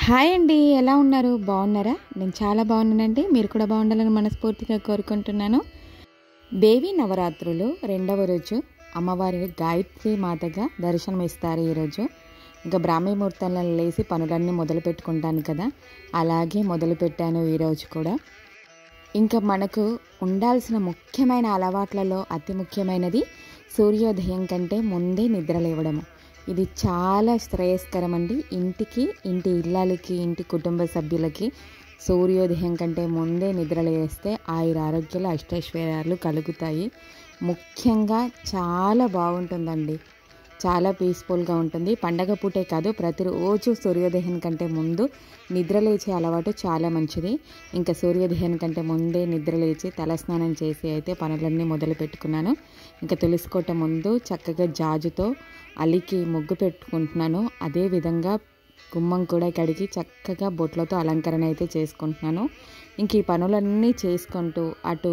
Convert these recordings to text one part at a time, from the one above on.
Hi అండి, ఎలా ఉన్నారు? బాగున్నారా? నేను చాలా బాగున్నానండి. మీరు కూడా బాగుండాలని మనస్ఫూర్తిగా కోరుకుంటున్నాను. దేవి నవరాత్రులు రెండవ రోజు అమ్మవారి గాయత్రి మాతగా దర్శనం ఇస్తారు. ఈరోజు ఇంకా బ్రాహ్మీ ముహూర్తంలో లేచి పనులన్నీ మొదలు పెట్టుకుంటాను కదా, అలాగే మొదలు పెట్టాను ఈరోజు కూడా. ఇంకా మనకు ఉండాల్సిన ముఖ్యమైన అలవాట్లలో అతి ముఖ్యమైనది సూర్యోదయం కంటే ముందే నిద్ర లేవడము. ఇది చాలా శ్రేయస్కరం అండి. ఇంటికి, ఇంటి ఇళ్ళకి, ఇంటి కుటుంబ సభ్యులకి సూర్యోదయం కంటే ముందే నిద్ర లేస్తే ఆరోగ్యాలు అష్టైశ్వర్యాలు కలుగుతాయి. ముఖ్యంగా చాలా బాగుంటుందండి, చాలా పీస్ఫుల్గా ఉంటుంది. పండగ పూటే కాదు, ప్రతిరోజు సూర్యోదయం కంటే ముందు నిద్ర లేచే అలవాటు చాలా మంచిది. ఇంకా సూర్యోదయం కంటే ముందే నిద్ర లేచి తలస్నానం చేసి అయితే పనులన్నీ మొదలు పెట్టుకున్నాను. ఇంకా తులుసుకోవటం ముందు చక్కగా జాజుతో అలికి ముగ్గు పెట్టుకుంటున్నాను. అదేవిధంగా గుమ్మం కూడా కడిగి చక్కగా బొట్లతో అలంకరణ అయితే చేసుకుంటున్నాను. ఇంక ఈ పనులన్నీ చేసుకుంటూ అటు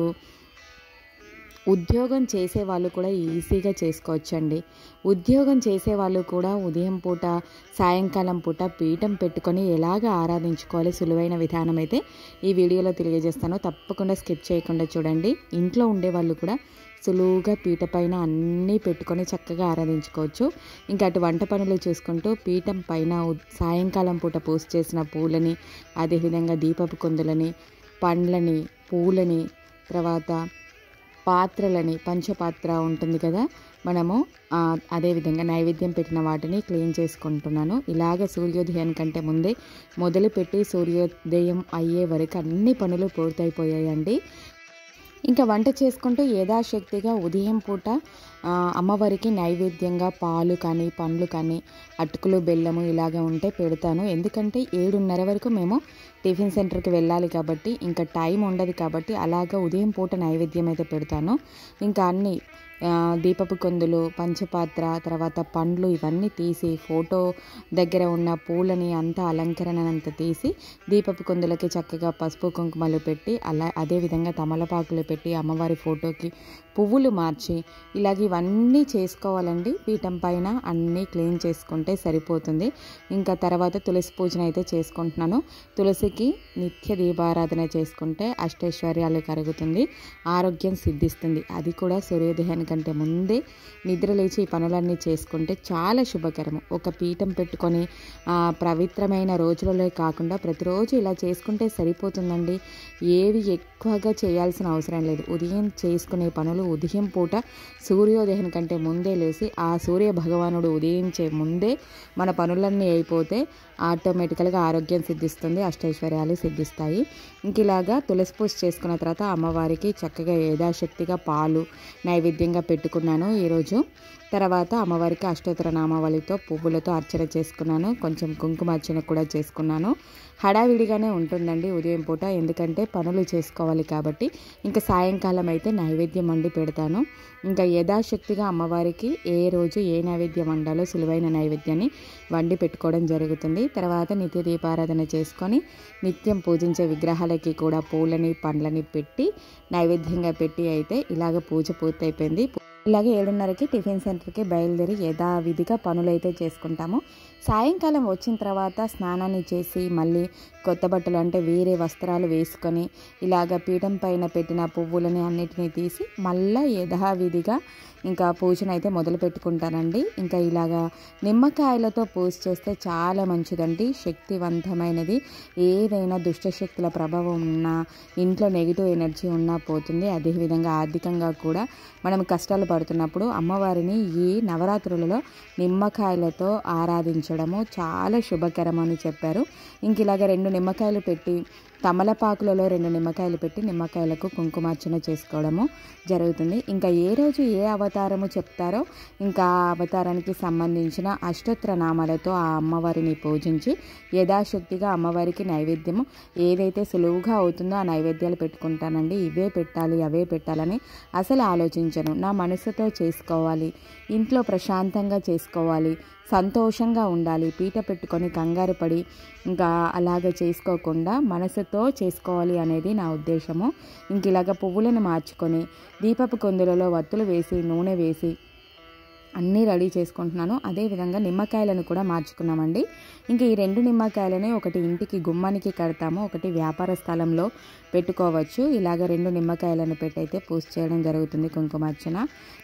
ఉద్యోగం చేసే వాళ్ళు కూడా ఈజీగా చేసుకోవచ్చండి. ఉద్యోగం చేసే వాళ్ళు కూడా ఉదయం పూట, సాయంకాలం పూట పీఠం పెట్టుకొని ఎలాగ ఆరాధించుకోవాలి సులువైన విధానం అయితే ఈ వీడియోలో తెలియజేస్తాను. తప్పకుండా స్కిప్ చేయకుండా చూడండి. ఇంట్లో ఉండే వాళ్ళు కూడా సులువుగా పీట పైన అన్నీ పెట్టుకొని చక్కగా ఆరాధించుకోవచ్చు. ఇంకా అటు వంట పనులు చూసుకుంటూ పీఠం పైన సాయంకాలం పూట పూజ చేసిన పూలని, అదేవిధంగా దీపపు కుందులని, పండ్లని, పూలని, తర్వాత పాత్రలని, పంచపాత్ర ఉంటుంది కదా మనము, అదేవిధంగా నైవేద్యం పెట్టిన వాటిని క్లీన్ చేసుకుంటున్నాను. ఇలాగ సూర్యోదయం కంటే ముందే మొదలుపెట్టి సూర్యోదయం అయ్యే వరకు అన్ని పనులు పూర్తయిపోయాయండి. ఇంకా వంట చేసుకుంటూ యథాశక్తిగా ఉదయం పూట అమ్మవారికి నైవేద్యంగా పాలు కానీ, పండ్లు కానీ, అటుకులు, బెల్లము ఇలాగ ఉంటే పెడతాను. ఎందుకంటే 7:30 వరకు మేము టిఫిన్ సెంటర్కి వెళ్ళాలి కాబట్టి ఇంకా టైం ఉండదు కాబట్టి అలాగ ఉదయం పూట నైవేద్యం అయితే పెడతాను. ఇంకా అన్నీ దీపపు కొందులు, పంచపాత్ర, తర్వాత పండ్లు ఇవన్నీ తీసి ఫోటో దగ్గర ఉన్న పూలని అంతా అలంకరణ అంతా తీసి దీపపు కొందులకి చక్కగా పసుపు కుంకుమలు పెట్టి అదేవిధంగా తమలపాకులు పెట్టి అమ్మవారి ఫోటోకి పువ్వులు మార్చి ఇలాగ ఇవన్నీ చేసుకోవాలండి. పీఠం పైన అన్నీ క్లీన్ చేసుకుంటే సరిపోతుంది. ఇంకా తర్వాత తులసి పూజన అయితే చేసుకుంటున్నాను. తులసికి నిత్య దీపారాధన చేసుకుంటే అష్టైశ్వర్యాలు కలుగుతుంది, ఆరోగ్యం సిద్ధిస్తుంది. అది కూడా సూర్యోదయం కంటే ముందే నిద్ర లేచి ఈ పనులన్నీ చేసుకుంటే చాలా శుభకరము. ఒక పీఠం పెట్టుకొని పవిత్రమైన రోజులలో కాకుండా ప్రతిరోజు ఇలా చేసుకుంటే సరిపోతుందండి. ఏవి ఎక్కువగా చేయాల్సిన అవసరం లేదు. ఉదయం చేసుకునే పనులు ఉదయం పూట సూర్యోదయం కంటే ముందే లేచి ఆ సూర్య భగవానుడు ఉదయించే ముందే మన పనులన్నీ అయిపోతే ఆటోమేటికల్గా ఆరోగ్యం సిద్ధిస్తుంది, అష్టైశ్వర్యాలు సిద్ధిస్తాయి. ఇంక ఇలాగా తులసి పూజ చేసుకున్న తర్వాత అమ్మవారికి చక్కగా యథాశక్తిగా పాలు నైవేద్యంగా పెట్టుకున్నాను ఈరోజు. తర్వాత అమ్మవారికి అష్టోత్తర నామావళితో పువ్వులతో అర్చన చేసుకున్నాను. కొంచెం కుంకుమ అర్చన కూడా చేసుకున్నాను. హడావిడిగానే ఉంటుందండి ఉదయం పూట, ఎందుకంటే పనులు చేసుకోవాలి కాబట్టి. ఇంకా సాయంకాలం అయితే నైవేద్యం వండి పెడతాను. ఇంకా యథాశక్తిగా అమ్మవారికి ఏ రోజు ఏ నైవేద్యం వండాలో సులువైన నైవేద్యాన్ని వండి పెట్టుకోవడం జరుగుతుంది. తర్వాత నిత్య దీపారాధన చేసుకొని నిత్యం పూజించే విగ్రహాలకి కూడా పూలని, పండ్లని పెట్టి నైవేద్యంగా పెట్టి అయితే ఇలాగ పూజ పూర్తయిపోయింది. ఇలాగే 7:30కి టిఫిన్ సెంటర్కి బయలుదేరి యథావిధిగా పనులైతే చేసుకుంటాము. సాయంకాలం వచ్చిన తర్వాత స్నానాన్ని చేసి మళ్ళీ కొత్త బట్టలు అంటే వేరే వస్త్రాలు వేసుకొని ఇలాగ పీఠం పైన పెట్టిన పువ్వులని అన్నిటినీ తీసి మళ్ళీ యథావిధిగా ఇంకా పూజను అయితే మొదలు పెట్టుకుంటానండి. ఇంకా ఇలాగా నిమ్మకాయలతో పూజ చేస్తే చాలా మంచిదండి, శక్తివంతమైనది. ఏదైనా దుష్టశక్తుల ప్రభావం ఉన్నా, ఇంట్లో నెగిటివ్ ఎనర్జీ ఉన్నా పోతుంది. అదేవిధంగా ఆర్థికంగా కూడా మనం కష్టాలు పడుతున్నప్పుడు అమ్మవారిని ఈ నవరాత్రులలో నిమ్మకాయలతో ఆరాధించడము చాలా శుభకరం అని చెప్పారు. ఇంక ఇలాగ 2 నిమ్మకాయలు పెట్టి తమలపాకులలో 2 నిమ్మకాయలు పెట్టి నిమ్మకాయలకు కుంకుమార్చన చేసుకోవడము జరుగుతుంది. ఇంకా ఏ రోజు ఏ అవతారము చెప్తారో ఇంకా ఆ అవతారానికి సంబంధించిన అష్టోత్తర నామాలతో ఆ అమ్మవారిని పూజించి యథాశక్తిగా అమ్మవారికి నైవేద్యము ఏదైతే సులువుగా అవుతుందో ఆ నైవేద్యాలు పెట్టుకుంటానండి. ఇవే పెట్టాలి, అవే పెట్టాలని అసలు ఆలోచించను. నా మనసుతో చేసుకోవాలి, ఇంట్లో ప్రశాంతంగా చేసుకోవాలి, సంతోషంగా ఉండాలి. పీట పెట్టుకొని కంగారు పడి ఇంకా అలాగ చేసుకోకుండా మనసుతో చేసుకోవాలి అనేది నా ఉద్దేశము. ఇంక ఇలాగ పువ్వులను మార్చుకొని దీపపు కొందులలో వత్తులు వేసి నూనె వేసి అన్నీ రెడీ చేసుకుంటున్నాను. అదేవిధంగా నిమ్మకాయలను కూడా మార్చుకున్నామండి. ఇంకా ఈ 2 నిమ్మకాయలని ఒకటి ఇంటికి గుమ్మానికి కడతాము, ఒకటి వ్యాపార స్థలంలో పెట్టుకోవచ్చు. ఇలాగ 2 నిమ్మకాయలను పెట్టయితే పూజ చేయడం జరుగుతుంది కుంకుమార్చన.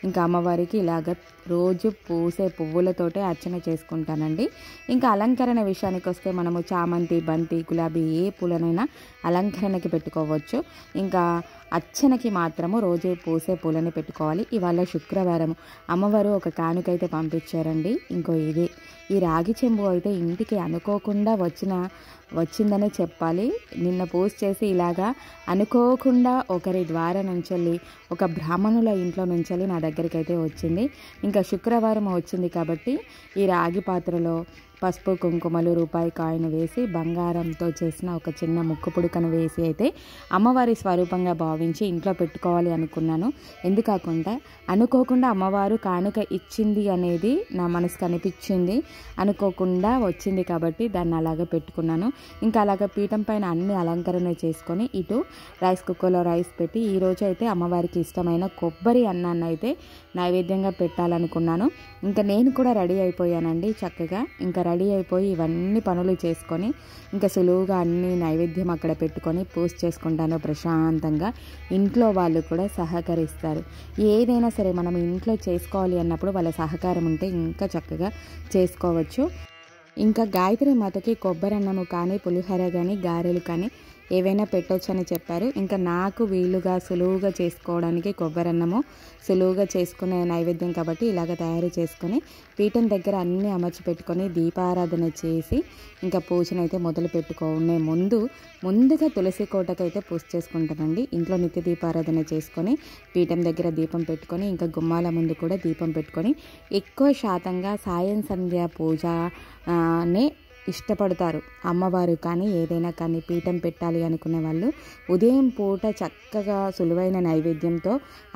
ఇంకా అమ్మవారికి ఇలాగ రోజు పూసే పువ్వులతోటే అర్చన చేసుకుంటానండి. ఇంకా అలంకరణ విషయానికి వస్తే మనము చామంతి, బంతి, గులాబీ ఏ పూలనైనా అలంకరణకి పెట్టుకోవచ్చు. ఇంకా అర్చనకి మాత్రము రోజు పూసే పూలని పెట్టుకోవాలి. ఇవాళ శుక్రవారం అమ్మవారు ఒక కానుకైతే పంపించారండి. ఇంకో ఇదే ఈ రాగి చెంబు అయితే ఇంటికి అనుకోకుండా వచ్చిందనే చెప్పాలి. నిన్న పూజ చేసి ఇలాగా అనుకోకుండా ఒకరి ద్వారా నుంచెల్లి ఒక బ్రాహ్మణుల ఇంట్లో నుంచెల్లి నా దగ్గరికి అయితే వచ్చింది. ఇంకా శుక్రవారం వచ్చింది కాబట్టి ఈ రాగి పాత్రలో పసుపు, కుంకుమలు, రూపాయి కాయిన్ వేసి బంగారంతో చేసిన ఒక చిన్న ముక్కు పుడకను వేసి అయితే అమ్మవారి స్వరూపంగా భావించి ఇంట్లో పెట్టుకోవాలి అనుకున్నాను. ఎందుకాకుండా అనుకోకుండా అమ్మవారు కానుక ఇచ్చింది అనేది నా మనసుకు అనిపించింది. అనుకోకుండా వచ్చింది కాబట్టి దాన్ని అలాగే పెట్టుకున్నాను. ఇంకా అలాగ పీఠం పైన అన్ని అలంకరణ చేసుకొని ఇటు రైస్ కుక్కర్లో రైస్ పెట్టి ఈరోజు అయితే అమ్మవారికి ఇష్టమైన కొబ్బరి అన్నాన్ని అయితే నైవేద్యంగా పెట్టాలనుకున్నాను. ఇంకా నేను కూడా రెడీ అయిపోయానండి చక్కగా. ఇంకా రెడీ అయిపోయి ఇవన్నీ పనులు చేసుకొని ఇంకా సులువుగా అన్ని నైవేద్యం అక్కడ పెట్టుకొని పూజ చేసుకుంటాను ప్రశాంతంగా. ఇంట్లో వాళ్ళు కూడా సహకరిస్తారు. ఏదైనా సరే మనం ఇంట్లో చేసుకోవాలి అన్నప్పుడు వాళ్ళ సహకారం ఉంటే ఇంకా చక్కగా చేసుకోవచ్చు. ఇంకా గాయత్రి మాతకి కొబ్బరి అన్నము కానీ, పులిహోర కానీ, గారెలు కానీ ఏవైనా పెట్టొచ్చని చెప్పారు. ఇంకా నాకు వీలుగా సులువుగా చేసుకోవడానికి కొబ్బరి అన్నము సులువుగా చేసుకునే నైవేద్యం కాబట్టి ఇలాగ తయారు చేసుకొని పీఠం దగ్గర అన్నీ అమర్చి పెట్టుకొని దీపారాధన చేసి ఇంకా పూజనైతే మొదలు పెట్టుకునే ముందుగా తులసి కోటకైతే పూజ చేసుకుంటానండి. ఇంట్లో నిత్య దీపారాధన చేసుకొని పీఠం దగ్గర దీపం పెట్టుకొని ఇంకా గుమ్మాల ముందు కూడా దీపం పెట్టుకొని ఎక్కువ శాతంగా సాయం సంధ్య పూజనే ఇష్టపడతారు అమ్మవారు. కానీ ఏదైనా కానీ పీఠం పెట్టాలి అనుకునే వాళ్ళు ఉదయం పూట చక్కగా సులువైన నైవేద్యంతో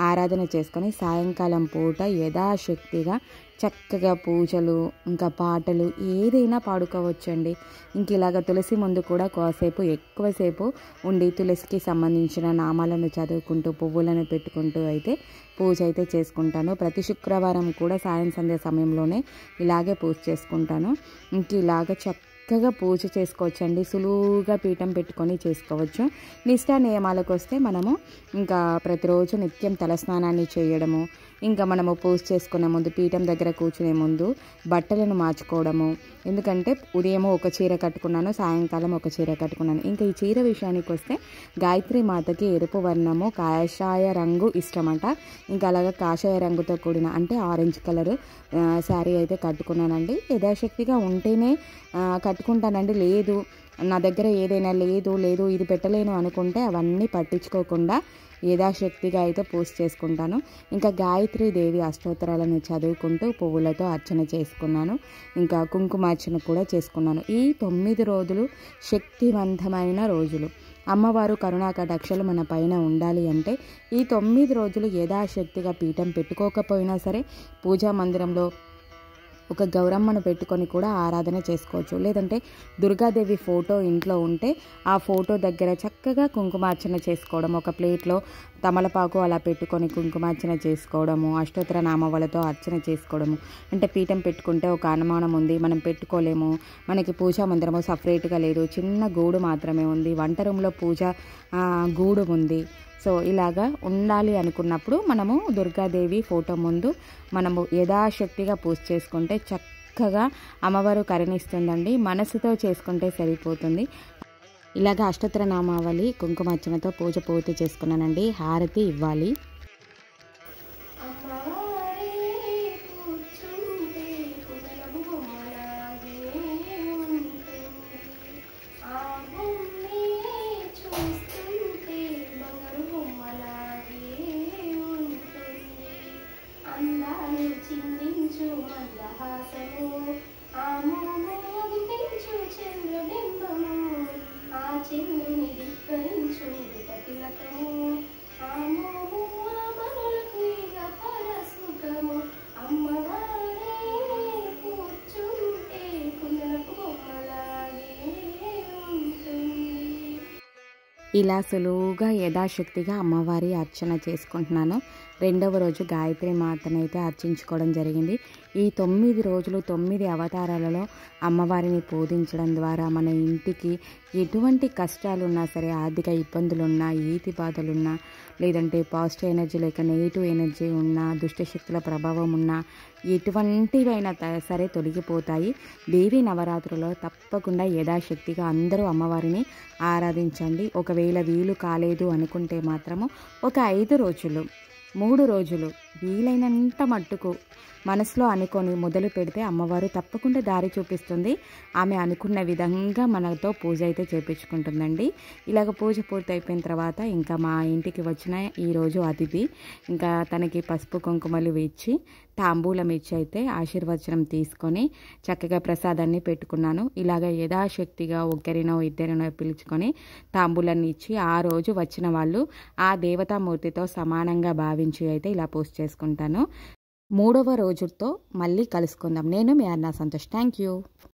ఆరాధన చేసుకొని సాయంకాలం పూట యథాశక్తిగా చక్కగా పూజలు ఇంకా పాటలు ఏదైనా పాడుకోవచ్చండి. ఇంక ఇలాగ తులసి ముందు కూడా కాసేపు ఎక్కువసేపు ఉండి తులసికి సంబంధించిన నామాలను చదువుకుంటూ పువ్వులను పెట్టుకుంటూ అయితే పూజ అయితే చేసుకుంటాను. ప్రతి శుక్రవారం కూడా సాయం సంధ్య సమయంలోనే ఇలాగే పూజ చేసుకుంటాను. ఇంక ఇలాగ చక్కగా పూజ చేసుకోవచ్చండి. సులువుగా పీఠం పెట్టుకొని చేసుకోవచ్చు. నిష్ఠా నియమాలకు వస్తే మనము ఇంకా ప్రతిరోజు నిత్యం తలస్నానాన్ని చేయడము, ఇంకా మనము పూజ చేసుకునే ముందు పీఠం దగ్గర కూర్చునే ముందు బట్టలను మార్చుకోవడము. ఎందుకంటే ఉదయం ఒక చీర కట్టుకున్నాను, సాయంకాలం ఒక చీర కట్టుకున్నాను. ఇంకా ఈ చీర విషయానికి వస్తే గాయత్రి మాతకి ఎరుపు వర్ణము కాషాయ రంగు ఇష్టమట. ఇంకా అలాగా కాషాయ రంగుతో కూడిన అంటే ఆరెంజ్ కలర్ శారీ అయితే కట్టుకున్నానండి. యథాశక్తిగా ఉంటేనే కట్టుకుంటానండి. లేదు నా దగ్గర ఏదైనా లేదు ఇది పెట్టలేను అనుకుంటే అవన్నీ పట్టించుకోకుండా యథాశక్తిగా అయితే పూజ చేసుకుంటాను. ఇంకా గాయత్రీ దేవి అష్టోత్తరాలను చదువుకుంటూ పువ్వులతో అర్చన చేసుకున్నాను. ఇంకా కుంకుమార్చన కూడా చేసుకున్నాను. ఈ 9 రోజులు శక్తివంతమైన రోజులు. అమ్మవారు కరుణా కటాక్షలు మన పైన ఉండాలి అంటే ఈ 9 రోజులు యథాశక్తిగా పీఠం పెట్టుకోకపోయినా సరే పూజా మందిరంలో ఒక గౌరమ్మను పెట్టుకొని కూడా ఆరాధన చేసుకోవచ్చు. లేదంటే దుర్గాదేవి ఫోటో ఇంట్లో ఉంటే ఆ ఫోటో దగ్గర చక్కగా కుంకుమార్చన చేసుకోవడం, ఒక ప్లేట్లో తమలపాకు అలా పెట్టుకొని కుంకుమార్చన చేసుకోవడము, అష్టోత్తర నామావళితో అర్చన చేసుకోవడము. అంటే పీఠం పెట్టుకుంటే ఒక అనుమానం ఉంది, మనం పెట్టుకోలేము, మనకి పూజా మందిరము సపరేట్గా లేదు, చిన్న గూడు మాత్రమే ఉంది, వంట రూమ్లో పూజ గూడు ఉంది. సో ఇలాగా ఉండాలి అనుకున్నప్పుడు మనము దుర్గాదేవి ఫోటో ముందు మనము యథాశక్తిగా పూజ చేసుకుంటే చక్కగా అమ్మవారు కరుణిస్తుందండి. మనసుతో చేసుకుంటే సరిపోతుంది. ఇలాగ అష్టోత్తర నామావళి కుంకుమార్చనతో పూజ పూర్తి చేసుకున్నానండి. హారతి ఇవ్వాలి. చంద్రుని ధిక్కరించు తిలకము ఆమోము ఇలా సులువుగా యథాశక్తిగా అమ్మవారి అర్చన చేసుకుంటున్నాను. రెండవ రోజు గాయత్రి మాతనైతే అర్చించుకోవడం జరిగింది. ఈ 9 రోజులు 9 అవతారాలలో అమ్మవారిని పూజించడం ద్వారా మన ఇంటికి ఎటువంటి కష్టాలున్నా సరే, ఆర్థిక ఇబ్బందులున్నా, ఈతి బాధలున్నా, లేదంటే పాజిటివ్ ఎనర్జీ లేక నెగిటివ్ ఎనర్జీ ఉన్నా, దుష్టశక్తుల ప్రభావం ఉన్నా, ఎటువంటివైనా సరే తొలగిపోతాయి. దేవీ నవరాత్రులలో తప్పకుండా యథాశక్తిగా అందరూ అమ్మవారిని ఆరాధించండి. ఒకవేళ వీలు కాలేదు అనుకుంటే మాత్రము ఒక 5 రోజులు 3 రోజులు వీలైనంత మట్టుకు మనసులో అనుకొని మొదలు పెడితే అమ్మవారు తప్పకుండా దారి చూపిస్తుంది. ఆమె అనుకున్న విధంగా మనతో పూజ అయితే చేయించుకుంటుందండి. ఇలాగ పూజ పూర్తయిపోయిన తర్వాత ఇంకా మా ఇంటికి వచ్చిన ఈరోజు అతిథి ఇంకా తనకి పసుపు కుంకుమలు ఇచ్చి తాంబూలం ఇచ్చి అయితే ఆశీర్వచనం తీసుకొని చక్కగా ప్రసాదాన్ని పెట్టుకున్నాను. ఇలాగ యథాశక్తిగా ఒకరినో ఇద్దరినో పిలుచుకొని తాంబూలాన్ని ఇచ్చి ఆ రోజు వచ్చిన వాళ్ళు ఆ దేవతామూర్తితో సమానంగా భావించి అయితే ఇలా పూజ చేసుకుంటాను. 3వ రోజుతో మళ్ళీ కలుసుకుందాం. నేను మీ అన్నా సంతోష్. Thank you.